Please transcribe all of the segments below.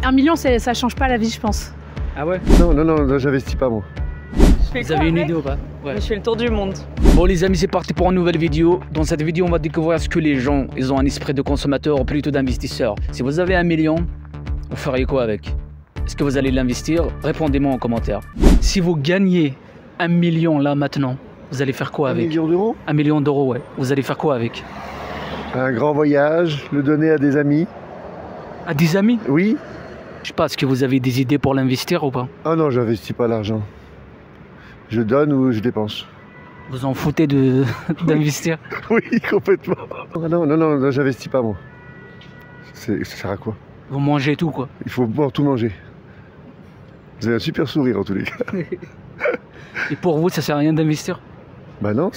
1 million, ça change pas la vie, je pense. Ah ouais? Non, j'investis pas moi. Vous avez une idée ou pas? Ouais. Je fais le tour du monde. Bon les amis, c'est parti pour une nouvelle vidéo. Dans cette vidéo, on va découvrir ce que les gens, ils ont un esprit de consommateur ou plutôt d'investisseur. Si vous avez 1 million, vous feriez quoi avec? Est-ce que vous allez l'investir? Répondez-moi en commentaire. Si vous gagnez 1 million là maintenant, vous allez faire quoi avec? 1 million d'euros? 1 million d'euros, ouais. Vous allez faire quoi avec? Un grand voyage, le donner à des amis. À des amis? Oui. Je sais pas, est-ce que vous avez des idées pour l'investir ou pas? Ah non, j'investis pas l'argent. Je donne ou je dépense. Vous en foutez d'investir? Oui, complètement. Non, j'investis pas moi. Ça sert à quoi? Vous mangez tout quoi? Il faut tout manger. Vous avez un super sourire en tous les cas. Et pour vous, ça sert à rien d'investir? Bah non,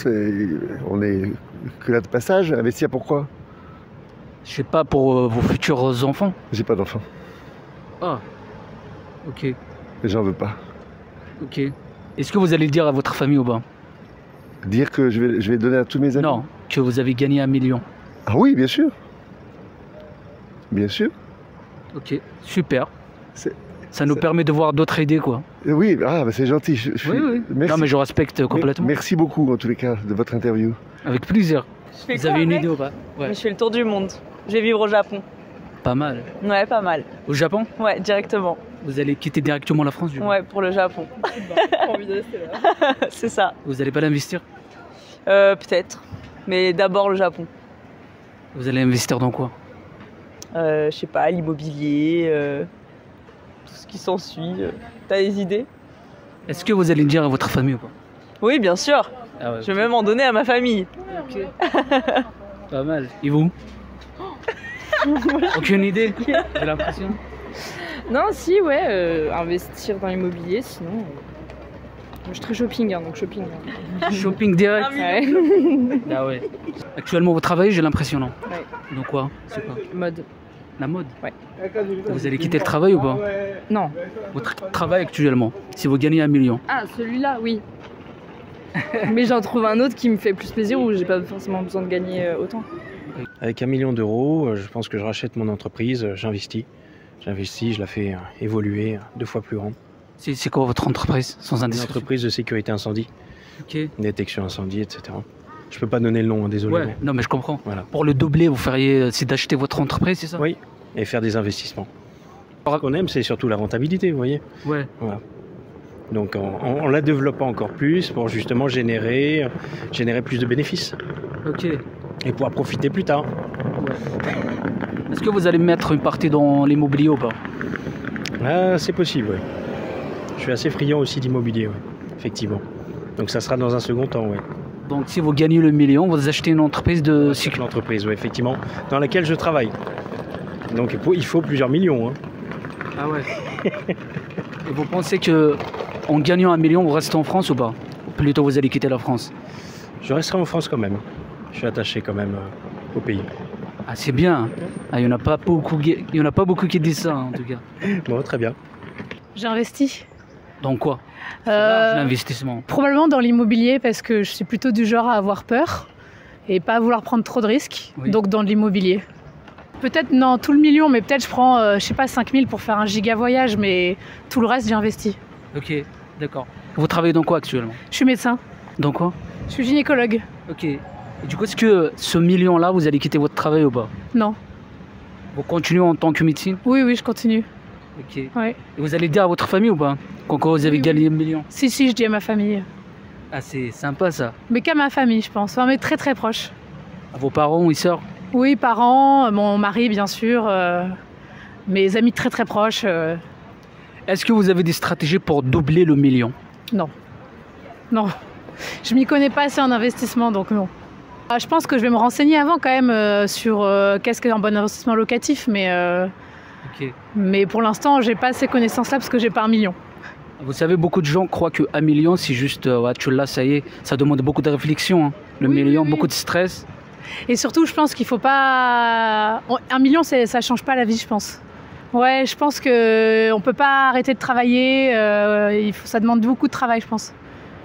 on est que là de passage. Investir pourquoi? Je sais pas, pour vos futurs enfants. J'ai pas d'enfant. Ah, ok, Et j'en veux pas. ok. Est-ce que vous allez le dire à votre famille ou pas? Dire que je vais donner à tous mes amis? Non, que vous avez gagné 1 million. Ah oui, bien sûr. Bien sûr. Ok, super. C'est- Ça nous permet de voir d'autres idées quoi. Oui, bah c'est gentil. Oui. Merci. Non mais je respecte complètement. Merci beaucoup en tous les cas de votre interview. Avec plaisir. Je fais Vous quoi avez une avec? idée ou pas? Ouais. Je fais le tour du monde. Je vais vivre au Japon. Pas mal. Ouais, pas mal. Au Japon? Ouais, directement. Vous allez quitter directement la France du coup? Ouais, pour le Japon. Envie de rester là. C'est ça. Vous allez pas l'investir? Peut-être. Mais d'abord le Japon. Vous allez investir dans quoi? Je sais pas, l'immobilier, tout ce qui s'ensuit. T'as des idées? Est-ce que vous allez le dire à votre famille ou pas? Oui, bien sûr. Ah ouais, Je vais même en donner à ma famille. pas mal. Et vous? Aucune idée? J'ai l'impression. Non, si, ouais, investir dans l'immobilier, sinon. Je suis très shopping, hein, donc shopping. Shopping direct. Ouais. Ah ouais. Actuellement, vous travaillez, j'ai l'impression, non? Ouais. Donc quoi? C'est quoi? Mode. La mode? Ouais. Vous allez quitter le travail ou pas? Non. Votre travail actuellement, si vous gagnez 1 million. Ah, celui-là, oui. Mais j'en trouve un autre qui me fait plus plaisir où j'ai pas forcément besoin de gagner autant. Avec 1 million d'euros, je pense que je rachète mon entreprise, j'investis. J'investis, je la fais évoluer 2 fois plus grande. C'est quoi votre entreprise, sans Une indiscrétion? entreprise de sécurité incendie, Ok. détection incendie, etc. Je peux pas donner le nom, hein, désolé. Ouais, non mais je comprends. Voilà. Pour le doubler, vous feriez, c'est d'acheter votre entreprise, c'est ça? Oui, et faire des investissements. Ce qu'on aime, c'est surtout la rentabilité, vous voyez. Ouais. Voilà. Donc en la développant encore plus pour justement générer plus de bénéfices Ok. et pouvoir profiter plus tard. Est-ce que vous allez mettre une partie dans l'immobilier ou pas? Ah, c'est possible, oui. Je suis assez friand aussi d'immobilier, ouais, effectivement. Donc ça sera dans un second temps, oui. Donc si vous gagnez le million, vous achetez une entreprise de sécurité. L'entreprise, oui, effectivement, dans laquelle je travaille. Donc il faut plusieurs millions. Hein. Ah ouais. Et vous pensez que en gagnant 1 million, vous restez en France ou pas? Ou plutôt vous allez quitter la France? Je resterai en France quand même. Je suis attaché quand même au pays. Ah c'est bien. Ah, il n'y en a pas beaucoup qui disent ça en tout cas. Bon, très bien. J'investis. Donc quoi? L'investissement. Probablement dans l'immobilier parce que je suis plutôt du genre à avoir peur et pas à vouloir prendre trop de risques. Oui. Donc dans de l'immobilier. Peut-être, non, tout le million, mais peut-être je prends, je sais pas, 5 000 pour faire un giga voyage, mais tout le reste, j'investis. Ok, d'accord. Vous travaillez dans quoi actuellement? Je suis médecin. Dans quoi? Je suis gynécologue. Ok. Et du coup, est-ce que ce million-là, vous allez quitter votre travail ou pas? Non. Vous continuez en tant que médecine? Oui, je continue. Ok. Ouais. Et vous allez dire à votre famille ou pas? Quand vous avez gagné 1 million? Si, je dis à ma famille. Ah, c'est sympa ça. Mais qu'à ma famille, je pense. Enfin, mais très très proche. À vos parents ou sœurs? Oui, parents, mon mari, bien sûr. Mes amis très très proches. Est-ce que vous avez des stratégies pour doubler le million? Non. Je m'y connais pas assez en investissement, donc non. Je pense que je vais me renseigner avant quand même sur qu'est-ce qu'un bon investissement locatif, Ok. mais pour l'instant, j'ai pas ces connaissances-là parce que j'ai pas 1 million. Vous savez, beaucoup de gens croient que 1 million, c'est juste, ouais, tu l'as, ça y est, ça demande beaucoup de réflexion. Hein. Le million, beaucoup de stress. Et surtout, je pense qu'il faut pas... 1 million, ça change pas la vie, je pense. Ouais, je pense qu'on peut pas arrêter de travailler, ça demande beaucoup de travail, je pense.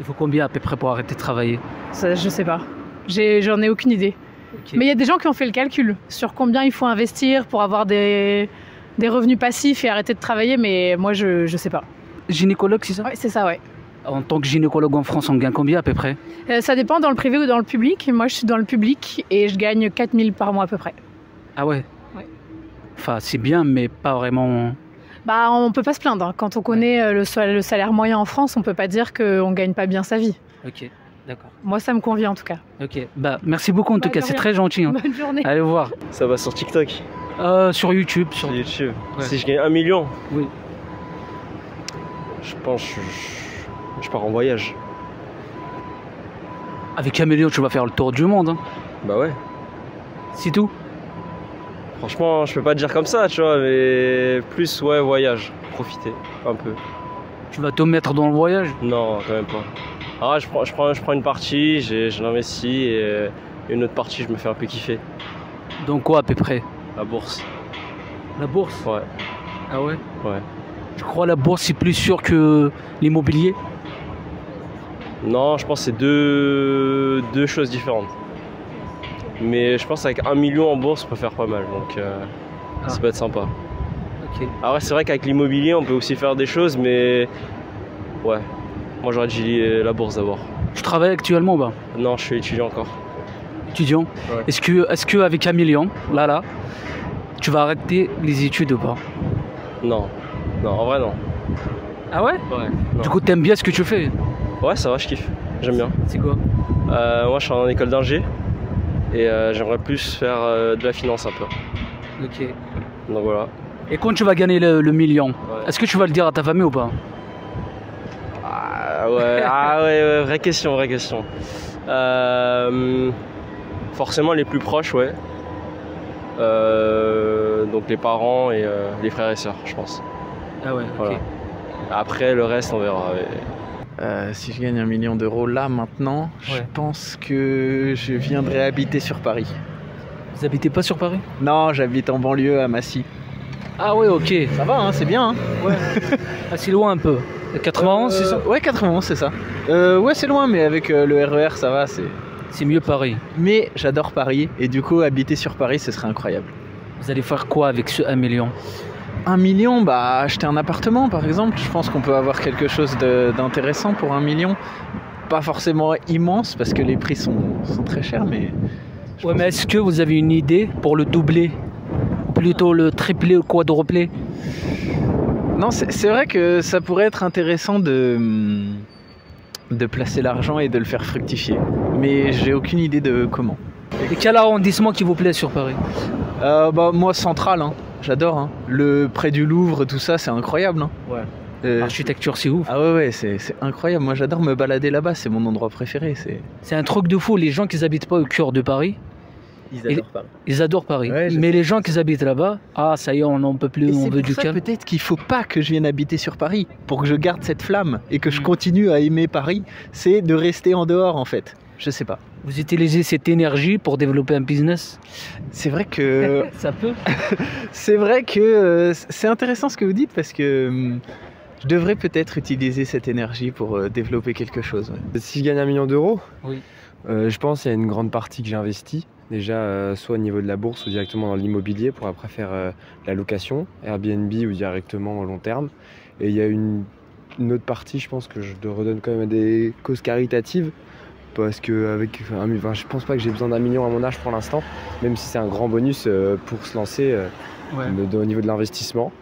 Il faut combien à peu près pour arrêter de travailler? Ça, je sais pas. J'en ai aucune idée. Ok. Mais il y a des gens qui ont fait le calcul sur combien il faut investir pour avoir des des revenus passifs et arrêter de travailler, mais moi je sais pas. Gynécologue, c'est ça? Ouais, c'est ça, ouais. En tant que gynécologue en France, on gagne combien à peu près? Ça dépend dans le privé ou dans le public. Moi, je suis dans le public et je gagne 4 000 par mois à peu près. Ah ouais? Ouais. Enfin, c'est bien, mais pas vraiment. Bah, on peut pas se plaindre. Quand on connaît le salaire moyen en France, on peut pas dire qu'on gagne pas bien sa vie. Ok, d'accord. Moi, ça me convient en tout cas. Ok, bah merci beaucoup en tout cas, de c'est rien. très gentil. Hein. Bonne journée. Allez voir. Ça va sur TikTok, Sur YouTube. sur YouTube. Ouais. Si je gagne 1 million, Oui. je pense que je pars en voyage. Avec 1 million, tu vas faire le tour du monde. Hein. Bah ouais. C'est tout. Franchement, je peux pas te dire comme ça, tu vois, mais plus, ouais, voyage. Profiter, un peu. Tu vas te mettre dans le voyage. Non, quand même pas. Ah, je prends une partie, je l'investis et une autre partie, je me fais un peu kiffer. Donc quoi à peu près? La bourse. La bourse. Ouais, Ah ouais? ouais. Je crois la bourse c'est plus sûr que l'immobilier. Non, je pense que c'est deux choses différentes. Mais je pense qu'avec 1 million en bourse, on peut faire pas mal, donc ça peut être sympa. Ok. Alors c'est vrai qu'avec l'immobilier, on peut aussi faire des choses, mais ouais, moi j'aurais dit la bourse d'abord. Tu travailles actuellement ou pas? Non, je suis étudiant encore. Étudiant. Ouais. Est-ce que avec 1 million, là, tu vas arrêter les études ou pas? Non, non, en vrai non. Ah ouais? Ouais, non. Du coup, t'aimes bien ce que tu fais? Ouais, ça va, je kiffe, j'aime bien. C'est quoi? Moi je suis en école d'ingé et j'aimerais plus faire de la finance un peu. Ok. Donc voilà. Et quand tu vas gagner le million, Ouais. est-ce que tu vas le dire à ta famille ou pas? Ah ouais, vraie question, vraie question. Forcément les plus proches, ouais. Donc les parents et les frères et sœurs, je pense. Ah ouais, ok. Voilà. Après le reste on verra. Si je gagne 1 million d'euros là maintenant, je Ouais. pense que je viendrai habiter sur Paris. Vous habitez pas sur Paris? Non, j'habite en banlieue à Massy. Ah ouais, ok. Ça va, hein, c'est bien. Hein. Ah, c'est loin un peu. 91, c'est ça? Ouais, 91, c'est ça. Ouais, c'est loin, mais avec le RER, ça va. C'est mieux Paris. Mais j'adore Paris, et du coup, habiter sur Paris, ce serait incroyable. Vous allez faire quoi avec ce 1 million? 1 million, bah, acheter un appartement, par exemple. Je pense qu'on peut avoir quelque chose d'intéressant pour 1 million. Pas forcément immense, parce que les prix sont très chers, mais... Ouais, mais est-ce que vous avez une idée pour le doubler? Plutôt le tripler ou quadrupler? Non, c'est vrai que ça pourrait être intéressant de placer l'argent et de le faire fructifier. Mais j'ai aucune idée de comment. Et quel arrondissement qui vous plaît sur Paris? Bah, moi, central, hein. J'adore. Hein. Le près du Louvre, tout ça, c'est incroyable. Hein. Ouais. L'architecture, c'est ouf. Ah ouais, c'est incroyable. Moi, j'adore me balader là-bas. C'est mon endroit préféré. C'est un truc de fou. Les gens qui n'habitent pas au cœur de Paris, Ils adorent Paris. ils adorent Paris. Ouais, je mais les gens qui habitent là-bas, ah ça y est, on n'en peut plus, on veut du calme. Peut-être qu'il faut pas que je vienne habiter sur Paris pour que je garde cette flamme et que je continue à aimer Paris. C'est de rester en dehors, en fait. Je sais pas. Vous utilisez cette énergie pour développer un business? C'est vrai que Ça peut. c'est vrai que c'est intéressant ce que vous dites parce que je devrais peut-être utiliser cette énergie pour développer quelque chose. Ouais. Si je gagne 1 million d'euros, Oui. je pense qu'il y a une grande partie que j'investis. Déjà, soit au niveau de la bourse ou directement dans l'immobilier pour après faire la location, Airbnb ou directement au long terme. Et il y a une autre partie, je pense que je redonne quand même à des causes caritatives. Parce que je pense pas que j'ai besoin d'1 million à mon âge pour l'instant, même si c'est un grand bonus pour se lancer au niveau de l'investissement.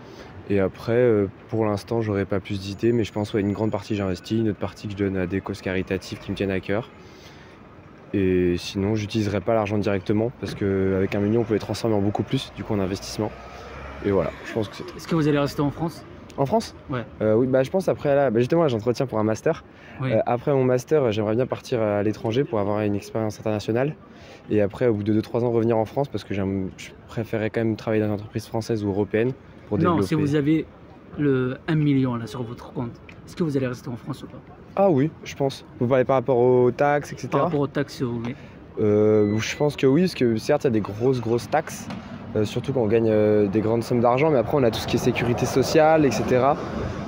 Et après, pour l'instant, j'aurais pas plus d'idées, mais je pense une grande partie j'investis, une autre partie que je donne à des causes caritatives qui me tiennent à cœur. Et sinon, j'utiliserai pas l'argent directement parce qu'avec 1 million, on peut les transformer en beaucoup plus, du coup en investissement. Et voilà, je pense que c'est tout. Est-ce que vous allez rester en France? En France? Ouais. Oui, je pense après là, justement, j'entretiens pour un master. Oui. Après mon master, j'aimerais bien partir à l'étranger pour avoir une expérience internationale. Et après, au bout de 2-3 ans, revenir en France parce que je préférerais quand même travailler dans une entreprise française ou européenne pour développer. Non, si vous avez le 1 million là sur votre compte, est-ce que vous allez rester en France ou pas? Ah oui, je pense. Vous parlez par rapport aux taxes, etc. Par rapport aux taxes, oui. Je pense que oui, parce que certes, il y a des grosses taxes. Surtout quand on gagne des grandes sommes d'argent, mais après on a tout ce qui est sécurité sociale, etc.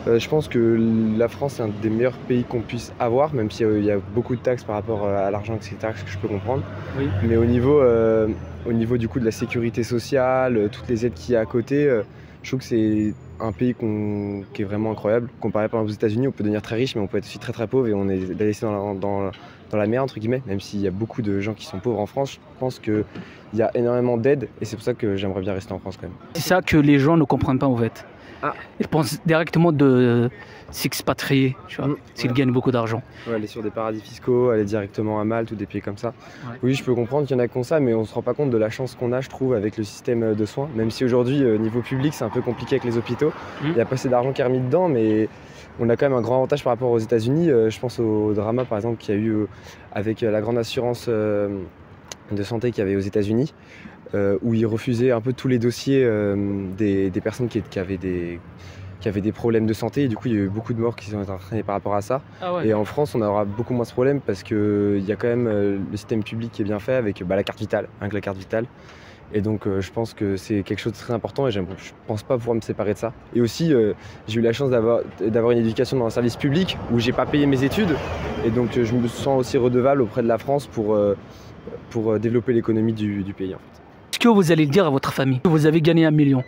Je pense que la France est un des meilleurs pays qu'on puisse avoir, même s'il y a beaucoup de taxes par rapport à l'argent, etc., ce que je peux comprendre. Oui. Mais au niveau du coup de la sécurité sociale, toutes les aides qu'il y a à côté, Je trouve que c'est un pays qui est vraiment incroyable. Comparé par exemple aux États-Unis, on peut devenir très riche, mais on peut être aussi très très pauvre et on est laissé dans la merde, entre guillemets. Même s'il y a beaucoup de gens qui sont pauvres en France, je pense qu'il y a énormément d'aide et c'est pour ça que j'aimerais bien rester en France quand même. C'est ça que les gens ne comprennent pas en fait. Ah. Ils pensent directement de s'expatrier, tu vois, s'ils gagnent beaucoup d'argent. Ouais, aller sur des paradis fiscaux, aller directement à Malte ou des pays comme ça. Ouais. Oui, je peux comprendre qu'il y en a qui ont ça, mais on se rend pas compte de la chance qu'on a, je trouve, avec le système de soins. Même si aujourd'hui, niveau public, c'est un peu compliqué avec les hôpitaux. Il n'y a pas assez d'argent qui est remis dedans, mais on a quand même un grand avantage par rapport aux États-Unis. Je pense au drama, par exemple, qu'il y a eu avec la grande assurance de santé qu'il y avait aux États-Unis, où ils refusaient un peu tous les dossiers des personnes qui avaient des problèmes de santé, et du coup il y a eu beaucoup de morts qui sont entraînés par rapport à ça. Ah ouais. Et en France on aura beaucoup moins ce problème parce qu'il y a quand même le système public qui est bien fait avec la carte vitale, avec la carte vitale. Et donc je pense que c'est quelque chose de très important et je pense pas pouvoir me séparer de ça. Et aussi j'ai eu la chance d'avoir une éducation dans un service public où j'ai pas payé mes études, et donc je me sens aussi redevable auprès de la France pour développer l'économie du pays en fait. Est-ce que vous allez le dire à votre famille que vous avez gagné 1 million?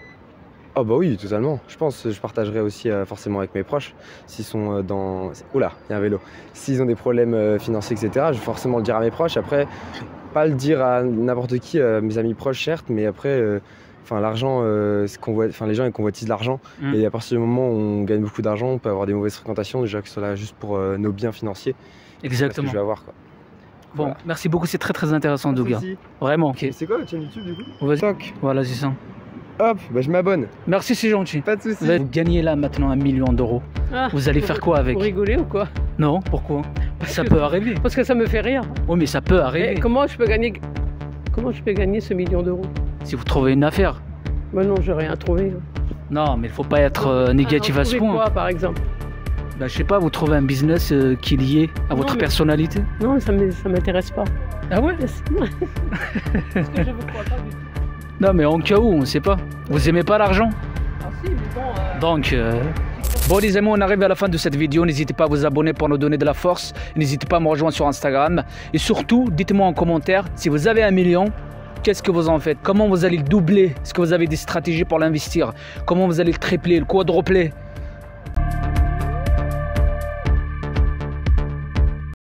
Oh bah oui, totalement. Je pense que je partagerai aussi forcément avec mes proches s'ils sont dans... Oh là, il y a un vélo. S'ils ont des problèmes financiers, etc., je vais forcément le dire à mes proches. Après, pas le dire à n'importe qui, mes amis proches certes, mais après, l'argent, les gens ils convoitisent l'argent. Et à partir du moment où on gagne beaucoup d'argent, on peut avoir des mauvaises fréquentations, déjà que ce soit là juste pour nos biens financiers. Exactement. C'est ce que je vais avoir, quoi. Bon, Voilà. Merci beaucoup, c'est très très intéressant, Douga. Vraiment. Okay. C'est quoi la chaîne YouTube du coup? Vas-y. Voilà, c'est ça. Hop, bah je m'abonne. Merci, c'est gentil. Pas de soucis. Vous gagnez là maintenant 1 million d'euros. Ah, Vous allez faire quoi avec? Pour rigoler ou quoi? Non, pourquoi? Ça peut arriver. Parce que ça me fait rire. Oui, mais ça peut arriver. Et comment je peux gagner ce million d'euros? Si vous trouvez une affaire. Bah non, j'ai rien trouvé. Non, mais il faut pas être négatif à ce point. Quoi, par exemple? Bah, je sais pas, vous trouvez un business qui est lié à votre personnalité? Non, ça m'intéresse pas. Ah ouais? Parce que je veux croire pas du tout. Non, mais en cas où, on sait pas. Vous aimez pas l'argent? Ah si, mais bon... Donc, bon les amis, on arrive à la fin de cette vidéo. N'hésitez pas à vous abonner pour nous donner de la force. N'hésitez pas à me rejoindre sur Instagram. Et surtout, dites-moi en commentaire, si vous avez 1 million, qu'est-ce que vous en faites? Comment vous allez le doubler? Est-ce que vous avez des stratégies pour l'investir? Comment vous allez le tripler, le quadrupler?